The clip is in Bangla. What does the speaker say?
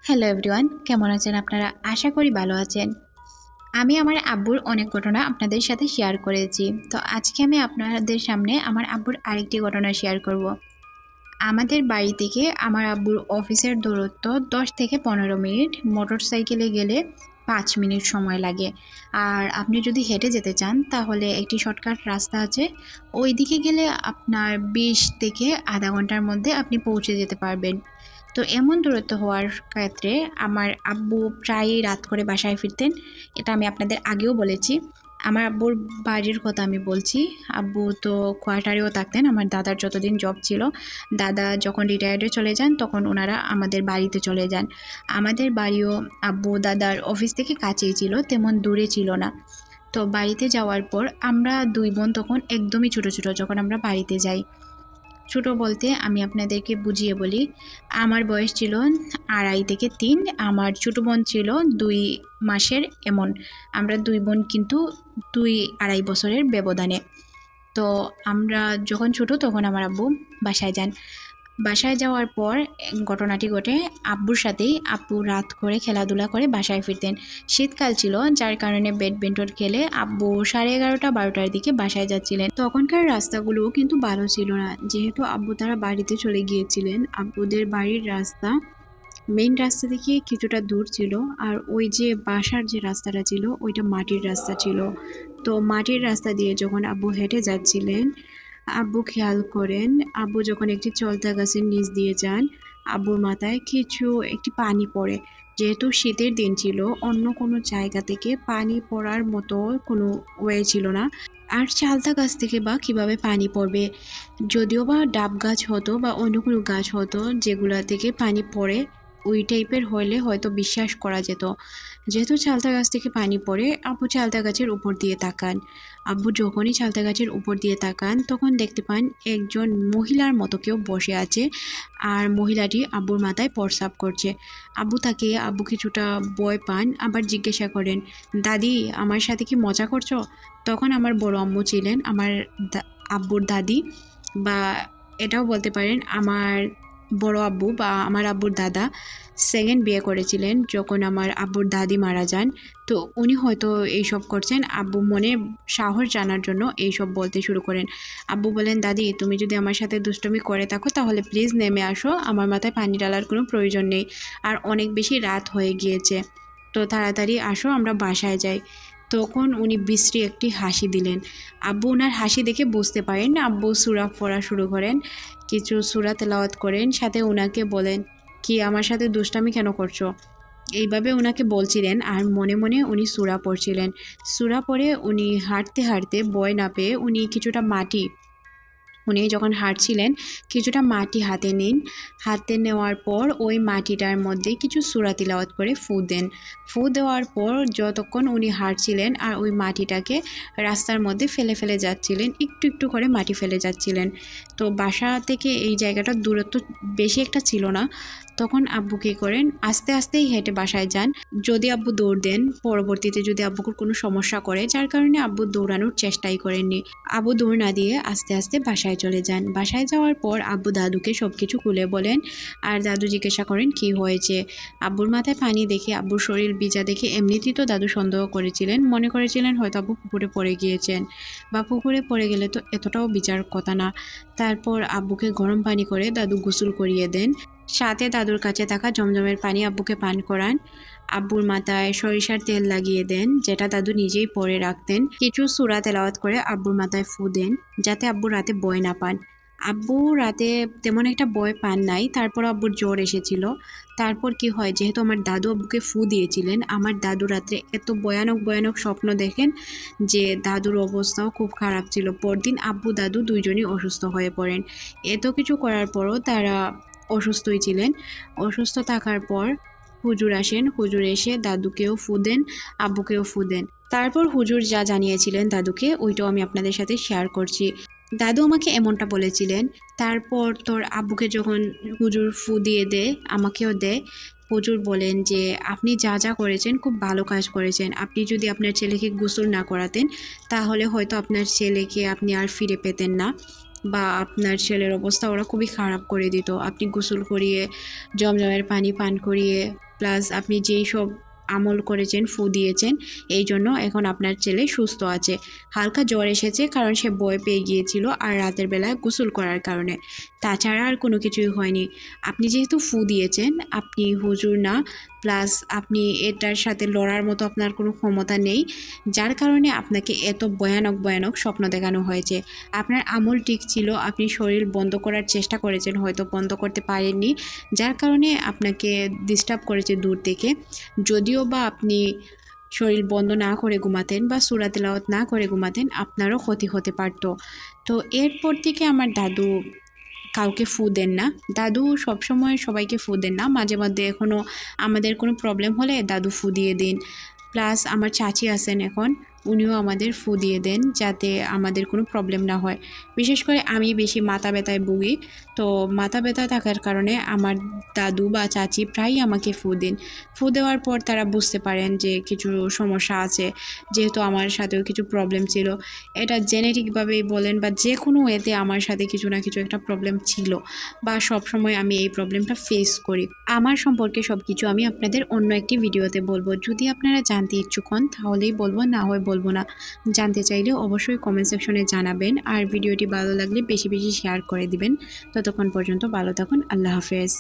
হ্যালো এভরিওয়ান, কেমন আছেন আপনারা? আশা করি ভালো আছেন। আমি আমার আব্বুর অনেক ঘটনা আপনাদের সাথে শেয়ার করেছি। তো আজকে আমি আপনাদের সামনে আমার আব্বুর আরেকটি ঘটনা শেয়ার করব। আমাদের বাড়ি থেকে আমার আব্বুর অফিসের দূরত্ব 10 থেকে 15 মিনিট, মোটরসাইকেলে গেলে 5 মিনিট সময় লাগে। আর আপনি যদি হেঁটে যেতে চান তাহলে একটি শর্টকাট রাস্তা আছে, ওই দিকে গেলে আপনার 20 থেকে আধা ঘন্টার মধ্যে আপনি পৌঁছে যেতে পারবেন। তো এমন দূরত্ব হওয়ার ক্ষেত্রে আমার আব্বু প্রায়ই রাত করে বাসায় ফিরতেন। এটা আমি আপনাদের আগেও বলেছি। আমার আব্বুর বাড়ির কথা আমি বলছি। আব্বু তো কোয়ার্টারেও থাকতেন আমার দাদার যতদিন জব ছিল। দাদা যখন রিটায়ার্ডে চলে যান তখন ওনারা আমাদের বাড়িতে চলে যান। আমাদের বাড়িও আব্বু দাদার অফিস থেকে কাছেই ছিল, তেমন দূরে ছিল না। তো বাড়িতে যাওয়ার পর আমরা দুই বোন তখন একদমই ছোটো ছোটো যখন আমরা বাড়িতে যাই। ছোটো বলতে আমি আপনাদেরকে বুঝিয়ে বলি, আমার বয়স ছিল 2.5 থেকে 3, আমার ছোটো বোন ছিল 2 মাসের এমন। আমরা দুই বোন কিন্তু 2-2.5 বছরের ব্যবধানে। তো আমরা যখন ছোটো তখন আমার আব্বু বাসায় যান। বাসায় যাওয়ার পর ঘটনাটি ঘটে আব্বুর সাথেই। আব্বু রাত করে খেলাধুলা করে বাসায় ফিরতেন। শীতকাল ছিল, যার কারণে ব্যাডমিন্টন খেলে আব্বু 11:30-12টার দিকে বাসায় যাচ্ছিলেন। তখনকার রাস্তাগুলোও কিন্তু ভালো ছিল না, যেহেতু আব্বু তারা বাড়িতে চলে গিয়েছিলেন। আব্বুদের বাড়ির রাস্তা মেইন রাস্তা থেকে কিছুটা দূর ছিল, আর ওই যে বাসার যে রাস্তাটা ছিল ওইটা মাটির রাস্তা ছিল। তো মাটির রাস্তা দিয়ে যখন আব্বু হেঁটে যাচ্ছিলেন, আব্বু খেয়াল করেন আব্বু যখন একটি চলতা গাছের নিচ দিয়ে যান, আব্বুর মাথায় একটি পানি পড়ে। যেহেতু শীতের দিন ছিল, অন্য কোনো জায়গা থেকে পানি পড়ার মতো কোনো ওয়ে ছিল না। আর চালতা গাছ থেকে বা কিভাবে পানি পড়বে? যদিও বা ডাব গাছ হতো বা অন্য কোনো গাছ হতো যেগুলা থেকে পানি পড়ে, ওই টাইপের হলে হয়তো বিশ্বাস করা যেত। যেহেতু চালতা গাছ থেকে পানি পড়ে, আব্বু চালতা গাছের উপর দিয়ে তাকান। আব্বু যখনই চালতা গাছের উপর দিয়ে তাকান তখন দেখতে পান একজন মহিলার মতো কেউ বসে আছে, আর মহিলাটি আব্বুর মাথায় প্রস্রাব করছে। আব্বু তাকে আব্বু কিছুটা ভয় পান, আবার জিজ্ঞাসা করেন, দাদি আমার সাথে কি মজা করছো? তখন আমার বড় আম্মু ছিলেন আমার আব্বুর দাদি, বা এটাও বলতে পারেন আমার বড় আব্বু বা আমার আব্বুর দাদা সেকেন্ড বিয়ে করেছিলেন যখন আমার আব্বুর দাদি মারা যান। তো উনি হয়তো এইসব করছেন, আব্বু মনে সাহস জানার জন্য এইসব বলতে শুরু করেন। আব্বু বলেন, দাদি তুমি যদি আমার সাথে দুষ্টুমি করে থাকো তাহলে প্লিজ নেমে আসো, আমার মাথায় পানি ঢালার কোনো প্রয়োজন নেই, আর অনেক বেশি রাত হয়ে গিয়েছে, তো তাড়াতাড়ি আসো আমরা বাসায় যাই। তখন উনি বিশ্রী একটি হাসি দিলেন। আব্বু ওনার হাসি দেখে বুঝতে পারেন, আব্বু সূরা পড়া শুরু করেন, কিছু সূরা তেলাওয়াত করেন, সাথে ওনাকে বলেন, কি আমার সাথে দুষ্টামি কেন করছো? এইভাবে ওনাকে বলছিলেন, আর মনে মনে উনি সূরা পড়ছিলেন। সূরা পড়ে উনি হাঁটতে হাঁটতে ভয় না পেয়ে উনি যখন হাঁটছিলেন কিছুটা মাটি হাতে নিন। হাতে নেওয়ার পর ওই মাটিটার মধ্যে কিছু সূরা তিলাওয়াত করে ফু দেন। ফু দেওয়ার পর যতক্ষণ উনি হাঁটছিলেন আর ওই মাটিটাকে রাস্তার মধ্যে ফেলে ফেলে যাচ্ছিলেন, একটু একটু করে মাটি ফেলে যাচ্ছিলেন। তো বাসা থেকে এই জায়গাটার দূরত্ব বেশি একটা ছিল না। তখন আব্বু কী করেন, আস্তে আস্তেই হেঁটে বাসায় যান। যদি আব্বু দৌড় দেন, পরবর্তীতে যদি আব্বুকে কোনো সমস্যা করে, যার কারণে আব্বু দৌড়ানোর চেষ্টাই করেননি। আব্বু দৌড় না দিয়ে আস্তে আস্তে বাসায় চলে যান। বাসায় যাওয়ার পর আব্বু দাদুকে সব কিছু খুলে বলেন, আর দাদু জিজ্ঞাসা করেন কি হয়েছে। আব্বুর মাথায় পানি দেখে, আব্বুর শরীর ভিজা দেখে এমনিতেই তো দাদু সন্দেহ করেছিলেন, মনে করেছিলেন হয়তো আব্বু পুকুরে পড়ে গিয়েছেন, বা পুকুরে পড়ে গেলে তো এতটাও বিচার কথা না। তারপর আব্বুকে গরম পানি করে দাদু গোসল করিয়ে দেন, সাথে দাদুর কাছে থাকা জমজমের পানি আব্বুকে পান করান। আব্বুর মাথায় সরিষার তেল লাগিয়ে দেন, যেটা দাদু নিজেই পরে রাখতেন। কিছু সূরা তেলাওয়াত করে আব্বুর মাথায় ফু দেন, যাতে আব্বু রাতে ভয় না পান। আব্বু রাতে তেমন একটা ভয় পান নাই, তারপর আব্বুর জ্বর এসেছিল। তারপর কি হয়, যেহেতু আমার দাদু আব্বুকে ফু দিয়েছিলেন, আমার দাদু রাত্রে এত ভয়ানক ভয়ানক স্বপ্ন দেখেন যে দাদুর অবস্থাও খুব খারাপ ছিল। পরদিন আব্বু দাদু দুইজনই অসুস্থ হয়ে পড়েন। এত কিছু করার পরও তারা অসুস্থই ছিলেন। অসুস্থ থাকার পর হুজুর আসেন, হুজুর এসে দাদুকেও ফু দেন, আব্বুকেও ফু দেন। তারপর হুজুর যা জানিয়েছিলেন দাদুকে, ওইটাও আমি আপনাদের সাথে শেয়ার করছি। দাদু আমাকে এমনটা বলেছিলেন, তারপর তোর আব্বুকে যখন হুজুর ফু দিয়ে দেয়, আমাকেও দেয়। হুজুর বলেন যে আপনি যা যা করেছেন খুব ভালো কাজ করেছেন, আপনি যদি আপনার ছেলেকে গোসল না করাতেন তাহলে হয়তো আপনার ছেলেকে আপনি আর ফিরে পেতেন না, বা আপনার ছেলের অবস্থা ওরা খুবই খারাপ করে দিত। আপনি গোসল করিয়ে জমজমের পানি পান করিয়ে প্লাস আপনি যেই সব আমল করেছেন, ফু দিয়েছেন, এই জন্য এখন আপনার ছেলে সুস্থ আছে। হালকা জ্বর এসেছে কারণ সে ভয় পেয়ে গিয়েছিল আর রাতের বেলায় গোসল করার কারণে, তাছাড়া আর কোনো কিছুই হয়নি। আপনি যেহেতু ফু দিয়েছেন, আপনি হুজুর না, প্লাস আপনি এটার সাথে লড়ার মতো আপনার কোনো ক্ষমতা নেই, যার কারণে আপনাকে এত ভয়ানক ভয়ানক স্বপ্ন দেখানো হয়েছে। আপনার আমল ঠিক ছিল, আপনি শরীর বন্ধ করার চেষ্টা করেছেন, হয়তো বন্ধ করতে পারেননি, যার কারণে আপনাকে ডিস্টার্ব করেছে দূর থেকে। যদিও বা আপনি শরীর বন্ধ না করে ঘুমাতেন বা সূরা তেলাওয়াত না করে ঘুমাতেন, আপনারও ক্ষতি হতে পারত। তো এরপর থেকে আমার দাদু কাউকে ফু দেন না। দাদু সবসময় সবাইকে ফু দেন না, মাঝে মধ্যে এখনও আমাদের কোনো প্রবলেম হলে দাদু ফু দিয়ে দিন। প্লাস আমার চাচি আছেন এখন, উনিও আমাদের ফু দিয়ে দেন যাতে আমাদের কোনো প্রবলেম না হয়। বিশেষ করে আমি বেশি মাথা ব্যথায় ভুগি, তো মাথা ব্যথা থাকার কারণে আমার দাদু বা চাচি প্রায়ই আমাকে ফু দেন। ফু দেওয়ার পর তারা বুঝতে পারেন যে কিছু সমস্যা আছে, যেহেতু আমার সাথেও কিছু প্রবলেম ছিল। এটা জেনেটিকভাবেই বলেন বা যে কোনো ওয়েতে আমার সাথে কিছু না কিছু একটা প্রবলেম ছিল, বা সব সময় আমি এই প্রবলেমটা ফেস করি। আমার সম্পর্কে সব কিছু আমি আপনাদের অন্য একটি ভিডিওতে বলবো। যদি আপনারা জানতে ইচ্ছুক হন তাহলেই বলবো, না হয় বলবো না। জানতে চাইলে অবশ্যই কমেন্ট সেকশনে জানাবেন, আর ভিডিওটি ভালো লাগলে বেশি বেশি শেয়ার করে দিবেন। ততক্ষণ পর্যন্ত ভালো থাকুন। আল্লাহ হাফেজ।